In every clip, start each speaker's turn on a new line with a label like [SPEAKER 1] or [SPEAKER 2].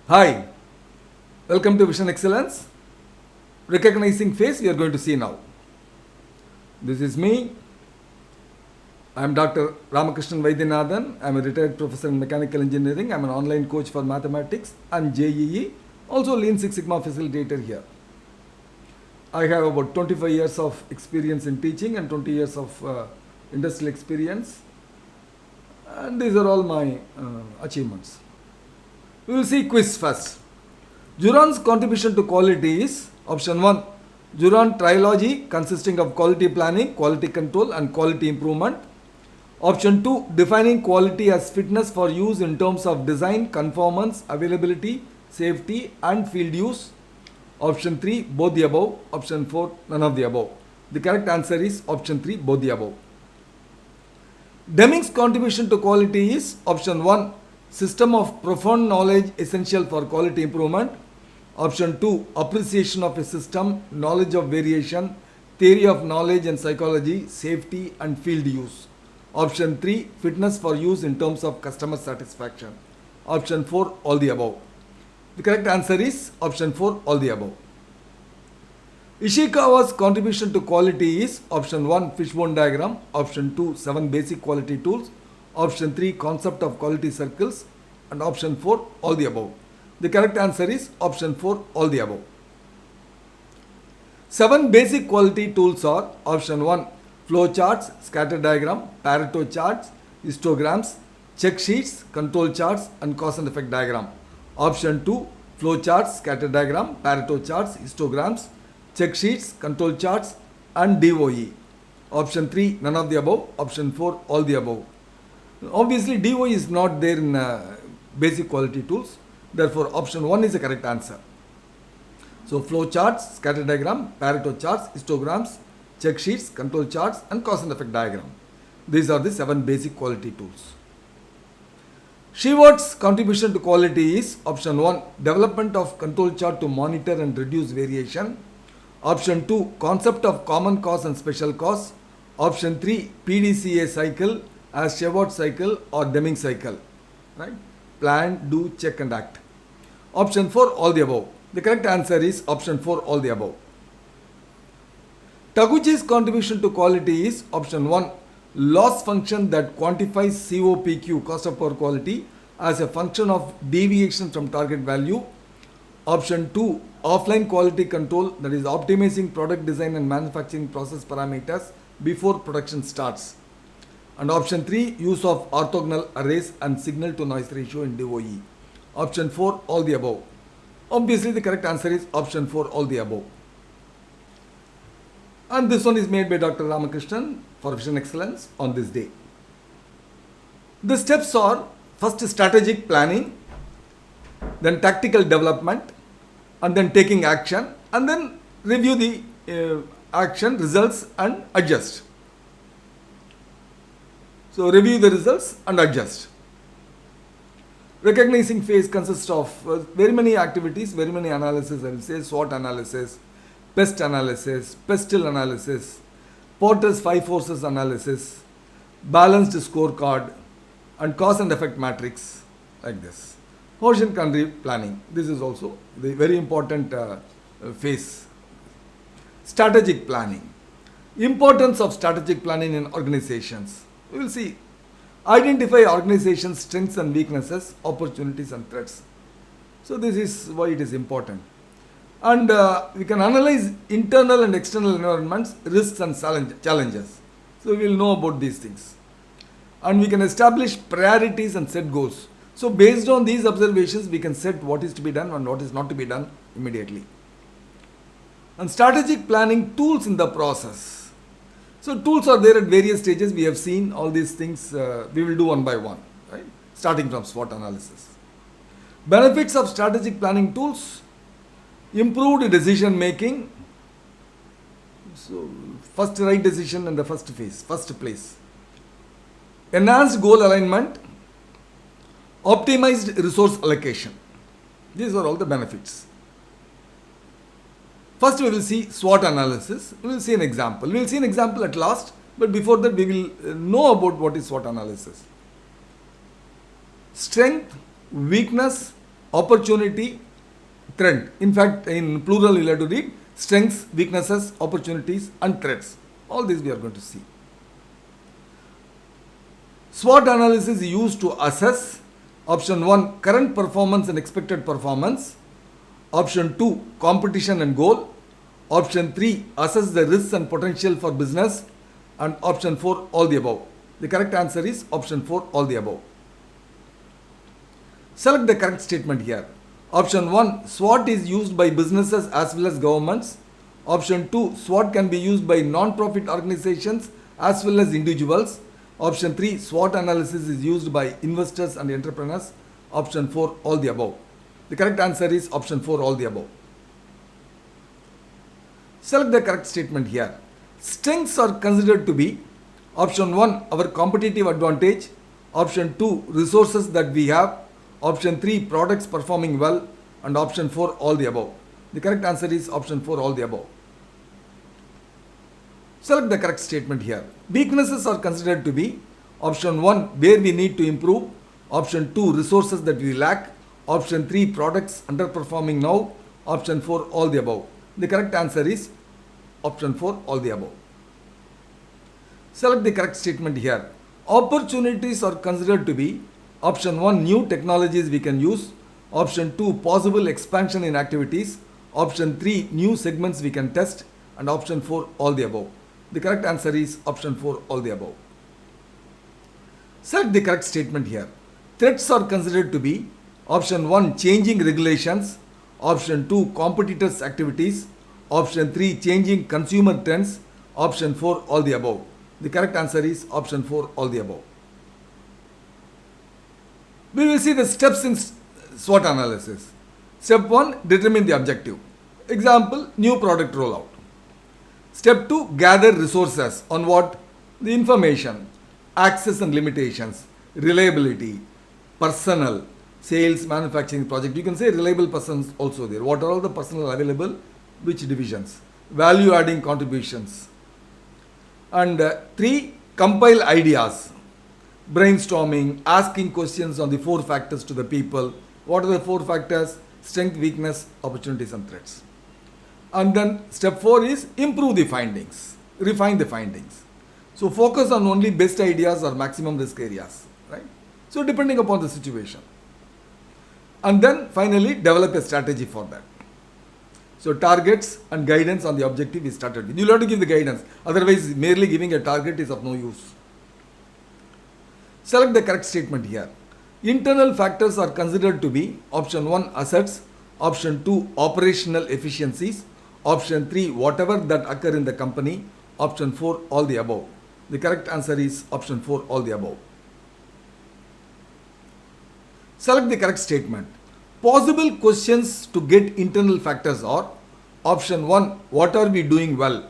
[SPEAKER 1] Hi, welcome to Vision Excellence. Recognizing face we are going to see now. This is me. I am Dr. Ramakrishnan Vaidyanathan. I am a retired professor in mechanical engineering. I am an online coach for mathematics and JEE. Also Lean Six Sigma facilitator here. I have about 25 years of experience in teaching and 20 years of industrial experience. And these are all my achievements. We will see quiz first. Juran's contribution to quality is option 1. Juran trilogy consisting of quality planning, quality control and quality improvement. Option 2. Defining quality as fitness for use in terms of design, conformance, availability, safety and field use. Option 3. Both the above. Option 4. None of the above. The correct answer is option 3. Both the above. Deming's contribution to quality is option 1. System of profound knowledge essential for quality improvement. Option 2. Appreciation of a system, knowledge of variation, theory of knowledge and psychology, safety and field use. Option 3. Fitness for use in terms of customer satisfaction. Option 4. All the above. The correct answer is option 4. All the above. Ishikawa's contribution to quality is option 1. Fishbone diagram. Option 2. 7 basic quality tools. Option 3. Concept of quality circles. And option 4. All the above. The correct answer is option 4. All the above. 7 basic quality tools are option 1. Flow charts, scatter diagram, Pareto charts, histograms, check sheets, control charts and cause and effect diagram. Option 2. Flow charts, scatter diagram, Pareto charts, histograms, check sheets, control charts and DOE. Option 3. None of the above. Option 4. All the above. Obviously, DOE is not there in basic quality tools. Therefore, option 1 is the correct answer. So, flow charts, scatter diagram, Pareto charts, histograms, check sheets, control charts and cause and effect diagram. These are the 7 basic quality tools. Shewhart's contribution to quality is option 1. Development of control chart to monitor and reduce variation. Option 2. Concept of common cause and special cause. Option 3. PDCA cycle as Shewhart cycle or Deming cycle. Right? Plan, do, check and act. Option 4. All the above. The correct answer is option 4. All the above. Taguchi's contribution to quality is option 1. Loss function that quantifies COPQ, cost of poor quality, as a function of deviation from target value. Option 2. Offline quality control, that is optimizing product design and manufacturing process parameters before production starts. And option 3. Use of orthogonal arrays and signal to noise ratio in DOE. Option 4. All the above. Obviously, the correct answer is option 4. All the above. And this one is made by Dr. Ramakrishnan for Vision Excellence on this day. The steps are first strategic planning, then tactical development, and then taking action, and then review the action results and adjust. So review the results and adjust. Recognizing phase consists of very many activities, very many analysis. I will say SWOT analysis, PEST analysis, PESTLE analysis, Porter's 5 forces analysis, balanced scorecard, and cause and effect matrix, like this. Hoshin Kanri planning. This is also the very important phase. Strategic planning. Importance of strategic planning in organizations. We will see. Identify organization's strengths and weaknesses, opportunities and threats. So this is why it is important. And we can analyze internal and external environments, risks and challenges. So we will know about these things. And we can establish priorities and set goals. So based on these observations, we can set what is to be done and what is not to be done immediately. And strategic planning tools in the process. So tools are there at various stages. We have seen all these things. We will do one by one, right? Starting from SWOT analysis. Benefits of strategic planning tools. Improved decision making. So first right decision in the first phase, first place. Enhanced goal alignment. Optimized resource allocation. These are all the benefits. First we will see SWOT analysis. We will see an example. We will see an example at last, but before that we will know about what is SWOT analysis. Strength, weakness, opportunity, threat. In fact, in plural you have to read strengths, weaknesses, opportunities and threats. All these we are going to see. SWOT analysis is used to assess option 1 current performance and expected performance, option 2 competition and goal, option 3 assess the risks and potential for business, and option 4 all the above. The correct answer is option 4 all the above. Select the correct statement here. Option 1 SWOT is used by businesses as well as governments. Option 2 SWOT can be used by non-profit organizations as well as individuals. Option 3 SWOT analysis is used by investors and entrepreneurs. Option 4 all the above. The correct answer is option 4 all the above. Select the correct statement here. Strengths are considered to be option 1 our competitive advantage, option 2 resources that we have, option 3 products performing well, and option 4 all the above. The correct answer is option 4 all the above. Select the correct statement here. Weaknesses are considered to be option 1 where we need to improve, option 2 resources that we lack, option 3 products underperforming now, option 4 all the above. The correct answer is option 4 all the above. Select the correct statement here. Opportunities are considered to be option 1 new technologies we can use, option 2 possible expansion in activities, option 3 new segments we can test, and option 4 all the above. The correct answer is option 4 all the above. Select the correct statement here. Threats are considered to be option 1 changing regulations, option 2 competitors activities, option 3 changing consumer trends, option 4 all the above. The correct answer is option 4 all the above. We will see the steps in SWOT analysis. Step 1 determine the objective. Example new product rollout. Step 2 gather resources on what? The information, access and limitations, reliability, personnel, sales, manufacturing, project. You can say reliable persons also there. What are all the personnel available? Which divisions? Value adding contributions. And 3 compile ideas. Brainstorming, asking questions on the 4 factors to the people. What are the 4 factors? Strength, weakness, opportunities and threats. And then step 4 is improve the findings, refine the findings. So focus on only best ideas or maximum risk areas, right? So depending upon the situation. And then finally develop a strategy for that. So targets and guidance on the objective is started with. You will have to give the guidance. Otherwise merely giving a target is of no use. Select the correct statement here. Internal factors are considered to be option 1 assets, option 2 operational efficiencies, option 3 whatever that occur in the company, option 4 all the above. The correct answer is option 4 all the above. Select the correct statement. Possible questions to get internal factors are option 1 what are we doing well,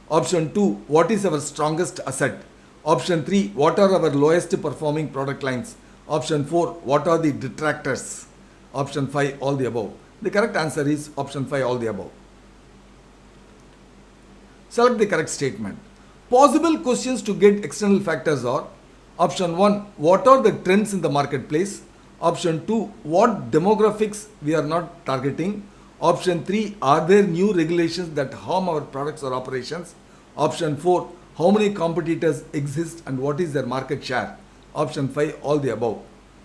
[SPEAKER 1] option 2 what is our strongest asset, option 3 what are our lowest performing product lines, option 4 what are the detractors, option 5 all the above. The correct answer is option 5 all the above. Select the correct statement. Possible questions to get external factors are option 1 what are the trends in the marketplace, option 2 what demographics we are not targeting, option 3 are there new regulations that harm our products or operations, option 4 how many competitors exist and what is their market share, option 5 all the above.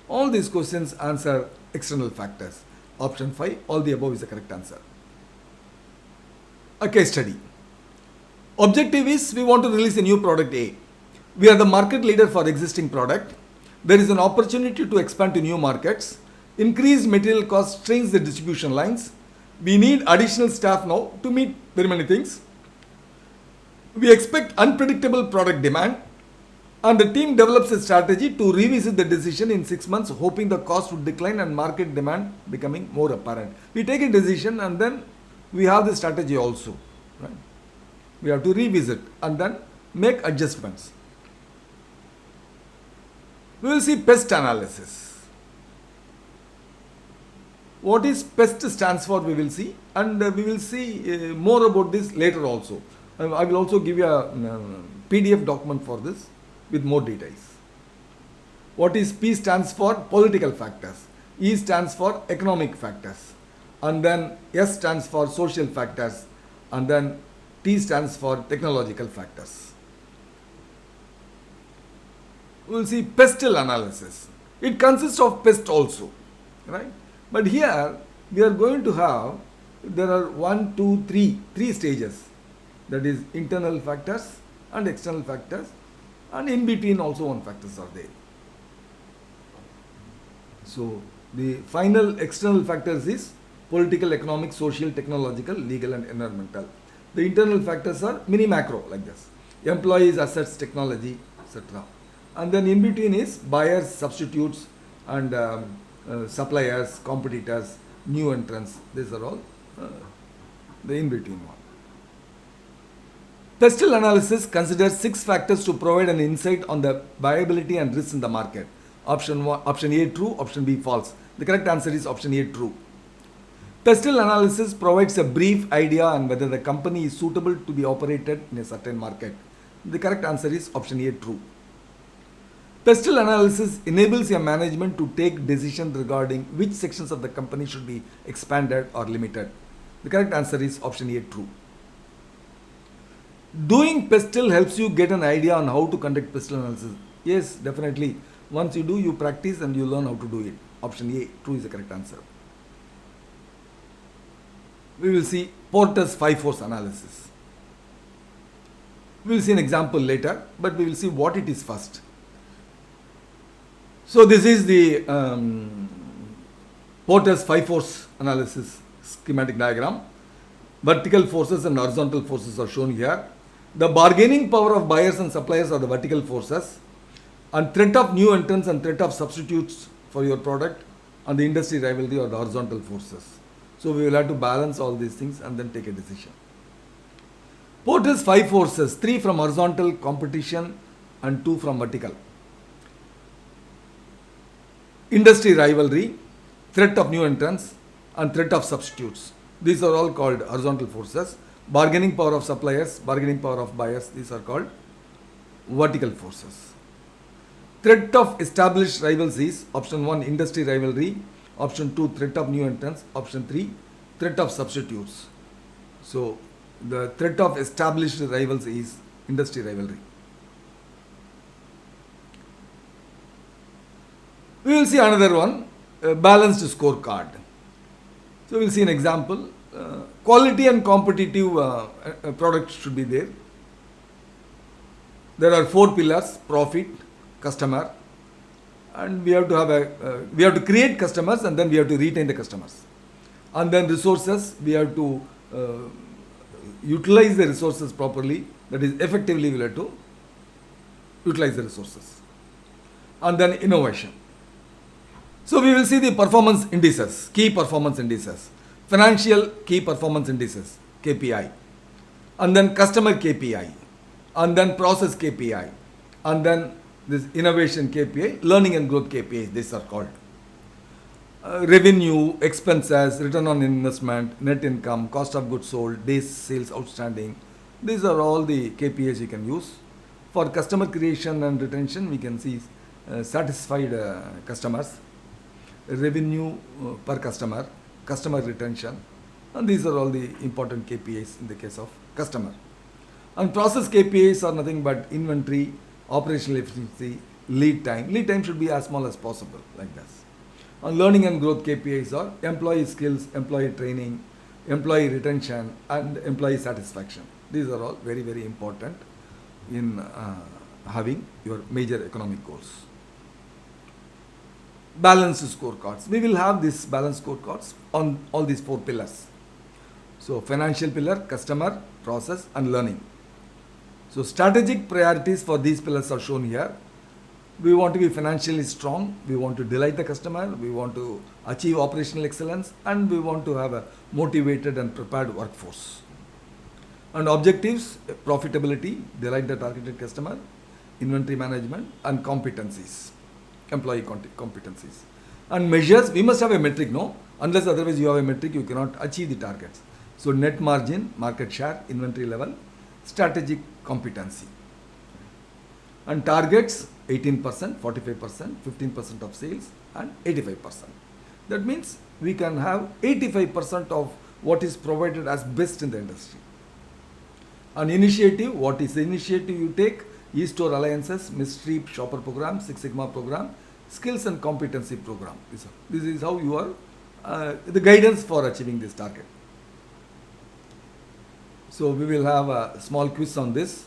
[SPEAKER 1] All these questions answer external factors. Option 5 all the above is the correct answer. A case study. Objective is we want to release a new product A. We are the market leader for existing product. There is an opportunity to expand to new markets. Increased material cost strains the distribution lines. We need additional staff now to meet very many things. We expect unpredictable product demand, and the team develops a strategy to revisit the decision in 6 months, hoping the cost would decline and market demand becoming more apparent. We take a decision and then we have the strategy also, right? We have to revisit and then make adjustments. We will see PEST analysis. What is PEST stands for we will see, and we will see more about this later also. I will also give you a PDF document for this with more details. What is P stands for political factors. E stands for economic factors, and then S stands for social factors, and then T stands for technological factors. We will see PESTLE analysis. It consists of PEST also, right? But here we are going to have, there are 1, 2, 3 stages. That is internal factors and external factors, and in between also one factors are there. So the final external factors is political, economic, social, technological, legal and environmental. The internal factors are mini macro like this: employees, assets, technology, etc. And then in between is buyers, substitutes, and suppliers, competitors, new entrants. These are all the in between one. PESTLE analysis considers 6 factors to provide an insight on the viability and risks in the market. Option A true, option B false. The correct answer is option A true. PESTLE analysis provides a brief idea on whether the company is suitable to be operated in a certain market. The correct answer is option A true. PESTLE analysis enables a management to take decisions regarding which sections of the company should be expanded or limited. The correct answer is option A true. Doing PESTLE helps you get an idea on how to conduct PESTLE analysis. Yes, definitely. Once you do, you practice and you learn how to do it. Option A true is the correct answer. We will see Porter's 5 force analysis. We will see an example later, but we will see what it is first. So this is the Porter's 5 force analysis schematic diagram. Vertical forces and horizontal forces are shown here. The bargaining power of buyers and suppliers are the vertical forces, and threat of new entrants and threat of substitutes for your product and the industry rivalry are the horizontal forces. So we will have to balance all these things and then take a decision. Porter's 5 forces, 3 from horizontal competition and 2 from vertical. Industry rivalry, threat of new entrants and threat of substitutes. These are all called horizontal forces. Bargaining power of suppliers, bargaining power of buyers, these are called vertical forces. Threat of established rivals is option 1 industry rivalry, option 2 threat of new entrants, option 3 threat of substitutes. So the threat of established rivals is industry rivalry. We will see another one, balanced scorecard. So we will see an example. Quality and competitive products should be there. There are 4 pillars: profit, customer, and we have to have we have to create customers, and then we have to retain the customers. And then resources, we have to utilize the resources properly, that is effectively we have to utilize the resources. And then innovation. So we will see the performance indices, key performance indices, financial key performance indices, KPI, and then customer KPI, and then process KPI, and then this innovation KPI, learning and growth KPIs, these are called. Revenue, expenses, return on investment, net income, cost of goods sold, days sales outstanding. These are all the KPIs you can use. For customer creation and retention, we can see satisfied customers, revenue per customer, customer retention, and these are all the important KPIs in the case of customer. And process KPIs are nothing but inventory, operational efficiency, lead time. Lead time should be as small as possible, like this. And learning and growth KPIs are employee skills, employee training, employee retention, and employee satisfaction. These are all very, very important in having your major economic goals. Balanced scorecards. We will have these balanced scorecards on all these 4 pillars. So financial pillar, customer, process, and learning. So strategic priorities for these pillars are shown here. We want to be financially strong, we want to delight the customer, we want to achieve operational excellence, and we want to have a motivated and prepared workforce. And objectives: profitability, delight the targeted customer, inventory management, and competencies, employee competencies. And measures, we must have a metric, no? Unless otherwise you have a metric, you cannot achieve the targets. So net margin, market share, inventory level, strategic competency. And targets: 18%, 45%, 15% of sales, and 85%. That means we can have 85% of what is provided as best in the industry. An initiative, what is the initiative you take? E-store alliances, mystery shopper program, Six Sigma program, skills and competency program. This is how you are, the guidance for achieving this target. So we will have a small quiz on this.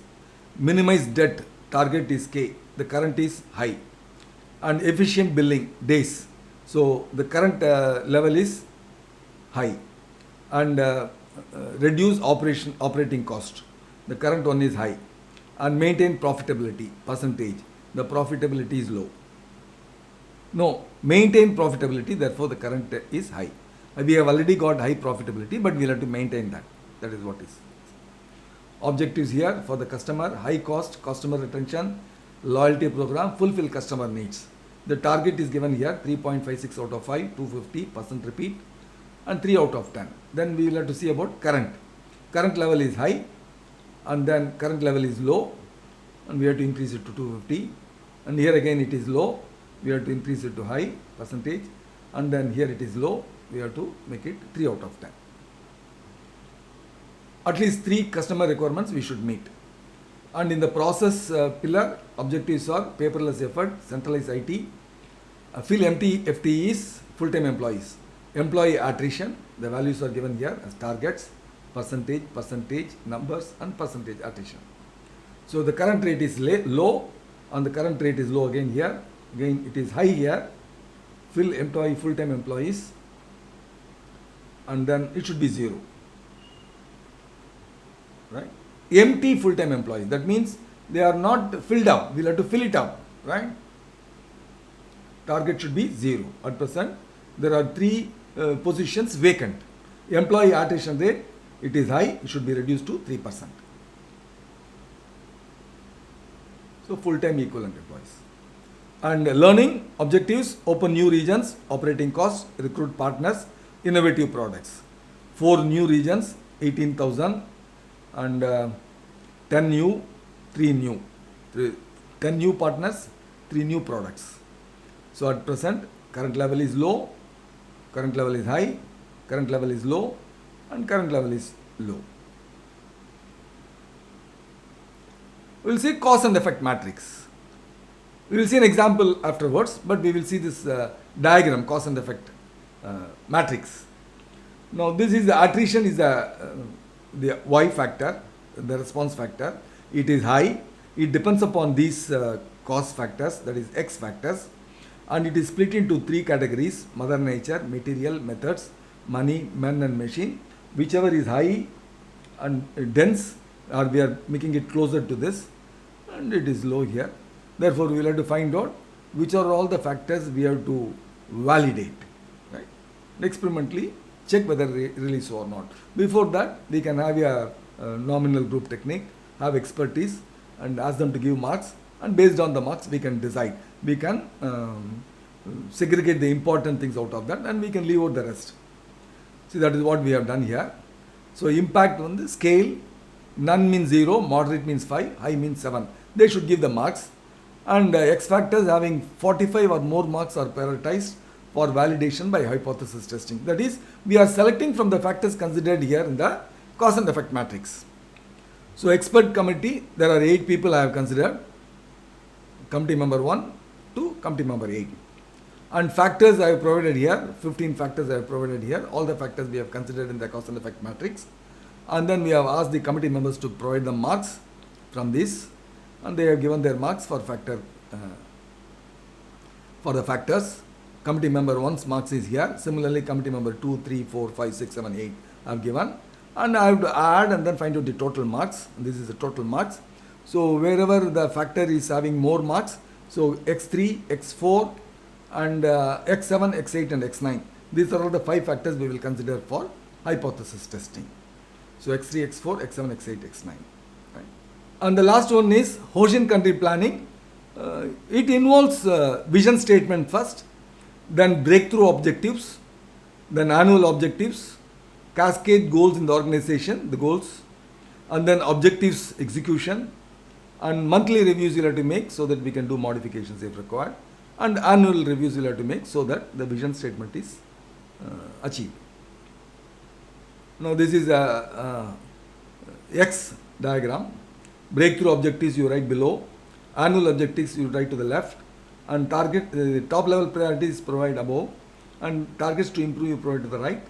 [SPEAKER 1] Minimize debt, target is K, the current is high. And efficient billing, days. So the current level is high. And reduce operating cost, the current one is high. And maintain profitability, percentage, the profitability is low. No, maintain profitability, therefore the current is high. We have already got high profitability, but we'll have to maintain that. That is what is. Objectives here for the customer: high cost, customer retention, loyalty program, fulfill customer needs. The target is given here 3.56 out of 5, 250% repeat, and 3 out of 10. Then we will have to see about current. Current level is high, and then current level is low, and we have to increase it to 250. And here again it is low, we have to increase it to high percentage, and then here it is low, we have to make it 3 out of 10. At least 3 customer requirements we should meet. And in the process pillar, objectives are paperless effort, centralized IT, fill empty FTEs, full-time employees. Employee attrition, the values are given here as targets, percentage, numbers, and percentage attrition. So the current rate is low, and the current rate is low again here. Again it is high here. Fill employee, full-time employees, and then it should be 0. Right? Empty full-time employees, that means they are not filled up, we'll have to fill it up, right? Target should be 0. At present, there are 3 positions vacant. Employee attrition rate, it is high, it should be reduced to 3%. So full-time equivalent employees. And learning objectives: open new regions, operating costs, recruit partners, innovative products. 4 new regions, 18,000, and 10 new, 3 new. 10 new partners, 3 new products. So at present, current level is low, current level is high, current level is low, and current level is low. We will see cause and effect matrix. We will see an example afterwards, but we will see this diagram, cause and effect matrix. Now this is the attrition is the Y factor, the response factor. It is high. It depends upon these cause factors, that is X factors, and it is split into 3 categories: mother nature, material, methods, money, men and machine. Whichever is high and dense, or we are making it closer to this, and it is low here. Therefore, we will have to find out which are all the factors we have to validate, right? Experimentally check whether really so or not. Before that, we can have a nominal group technique, have expertise, and ask them to give marks, and based on the marks we can decide. We can segregate the important things out of that, and we can leave out the rest. See, that is what we have done here. So impact on the scale: none means 0, moderate means 5, high means 7. They should give the marks, and X factors having 45 or more marks are prioritized for validation by hypothesis testing. That is, we are selecting from the factors considered here in the cause and effect matrix. So expert committee, there are 8 people I have considered, committee member 1 to committee member 8. And factors I have provided here, 15 factors I have provided here, all the factors we have considered in the cause and effect matrix. And then we have asked the committee members to provide the marks from this, and they have given their marks for factor, for the factors. Committee member 1's marks is here. Similarly, committee member 2, 3, 4, 5, 6, 7, 8 I have given. And I have to add and then find out the total marks. This is the total marks. So wherever the factor is having more marks, so X3, X4, and X7, X8, and X9. These are all the 5 factors we will consider for hypothesis testing. So X3, X4, X7, X8, X9. Right? And the last one is Hoshin Kanri planning. It involves vision statement first, then breakthrough objectives, then annual objectives, cascade goals in the organization, the goals, and then objectives execution, and monthly reviews you have to make so that we can do modifications if required, and annual reviews you have to make so that the vision statement is achieve. Now this is a X diagram. Breakthrough objectives you write below, annual objectives you write to the left, and target top level priorities provide above, and targets to improve you provide to the right,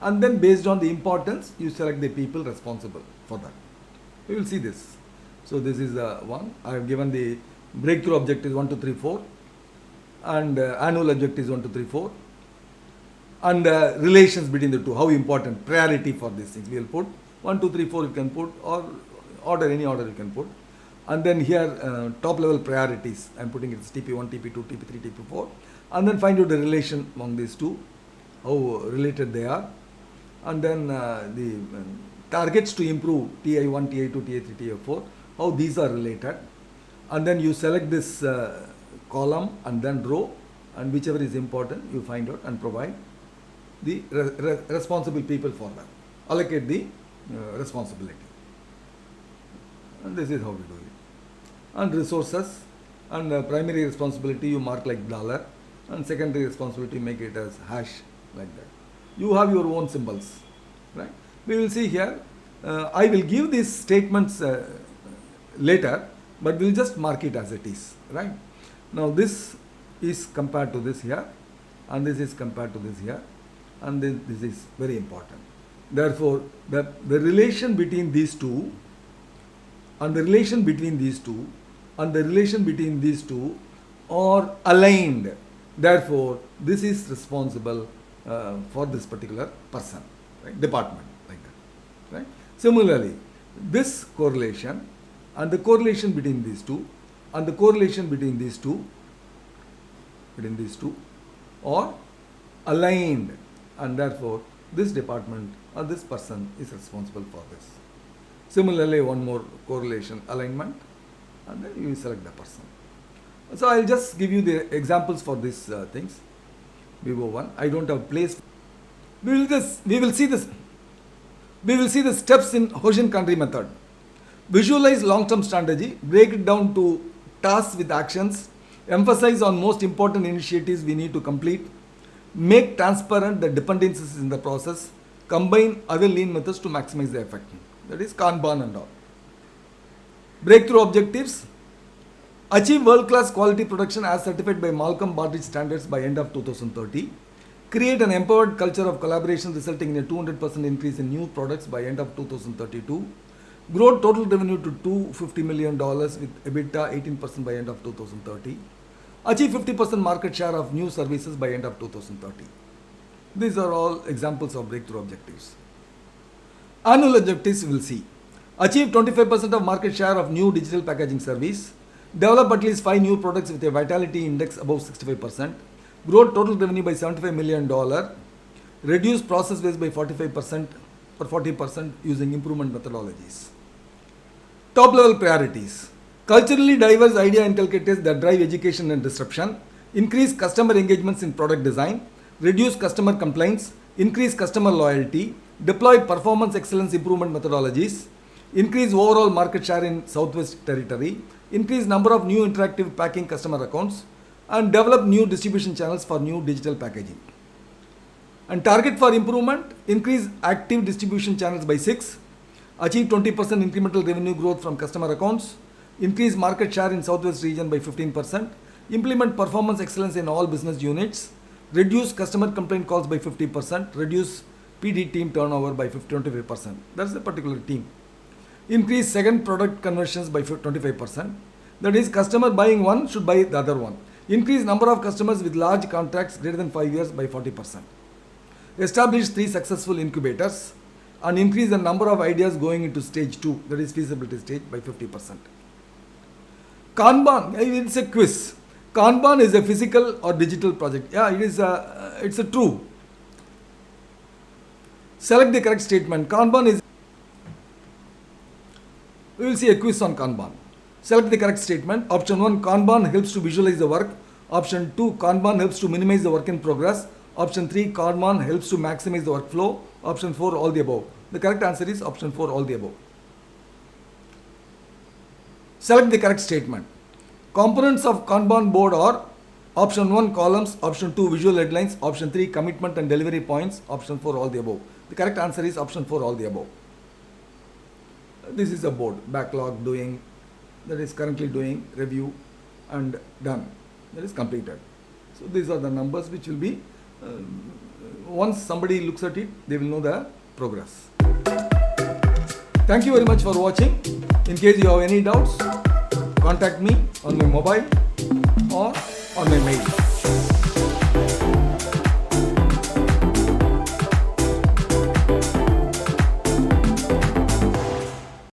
[SPEAKER 1] and then based on the importance you select the people responsible for that. You will see this. So this is one. I have given the breakthrough objectives 1, 2, 3, 4, and annual objectives 1, 2, 3, 4, and relations between the two. How important priority for these things? We will put 1, 2, 3, 4. You can put, or order, any order you can put, and then here top level priorities. I am putting it as TP1, TP2, TP3, TP4, and then find out the relation among these two, how related they are, and then the targets to improve TI1, TI2, TI3, TI4, how these are related, and then you select this column and then row, and whichever is important you find out and provide the responsible people for that. Allocate the responsibility. And this is how we do it. And resources and primary responsibility you mark like $, and secondary responsibility make it as hash like that. You have your own symbols, right? We will see here. I will give these statements later, but we'll just mark it as it is, right? Now this is compared to this here, and this is compared to this here, and this is very important. Therefore, the relation between these two, and the relation between these two, and the relation between these two are aligned. Therefore, this is responsible for this particular person, right? Department, like that, right? Similarly, this correlation and the correlation between these two and the correlation between these two are aligned, and therefore this department or this person is responsible for this. Similarly, one more correlation alignment, and then you select the person. So I'll just give you the examples for these things. BO1. I don't have place. We will see the steps in Hoshin Kanri method. Visualize long-term strategy. Break it down to tasks with actions. Emphasize on most important initiatives we need to complete. Make transparent the dependencies in the process. Combine other lean methods to maximize the effect. That is Kanban and all. Breakthrough objectives. Achieve world-class quality production as certified by Malcolm Baldrige standards by end of 2030. Create an empowered culture of collaboration resulting in a 200% increase in new products by end of 2032. Grow total revenue to $250 million with EBITDA 18% by end of 2030. Achieve 50% market share of new services by end of 2030. These are all examples of breakthrough objectives. Annual objectives we will see. Achieve 25% of market share of new digital packaging service. Develop at least 5 new products with a vitality index above 65%. Grow total revenue by $75 million. Reduce process waste by 45% or 40% using improvement methodologies. Top level priorities. Culturally diverse idea inculcators that drive education and disruption. Increase customer engagements in product design. Reduce customer complaints. Increase customer loyalty. Deploy performance excellence improvement methodologies. Increase overall market share in Southwest Territory. Increase number of new interactive packing customer accounts, and develop new distribution channels for new digital packaging. And target for improvement, increase active distribution channels by 6, achieve 20% incremental revenue growth from customer accounts, increase market share in Southwest region by 15%, implement performance excellence in all business units, reduce customer complaint calls by 50%, reduce PD team turnover by 25%. That's the particular team. Increase second product conversions by 25%. That is, customer buying one should buy the other one. Increase number of customers with large contracts greater than 5 years by 40%. Establish 3 successful incubators and increase the number of ideas going into stage 2, that is feasibility stage, by 50%. Kanban, it's a quiz. Kanban is a physical or digital project. Yeah, it's a true. Select the correct statement. Kanban is. We will see a quiz on Kanban. Select the correct statement. Option 1, Kanban helps to visualize the work. Option 2, Kanban helps to minimize the work in progress. Option 3, Kanban helps to maximize the workflow. Option 4, all the above. The correct answer is option 4, all the above. Select the correct statement. Components of Kanban board are Option 1 columns, option 2 visual headlines, option 3 commitment and delivery points, option 4 all the above. The correct answer is option 4 all the above. This is a board, backlog doing, that is currently doing, review and done, that is completed. So these are the numbers which will be, once somebody looks at it, they will know the progress. Thank you very much for watching. In case you have any doubts, contact me on my mobile or on my mail.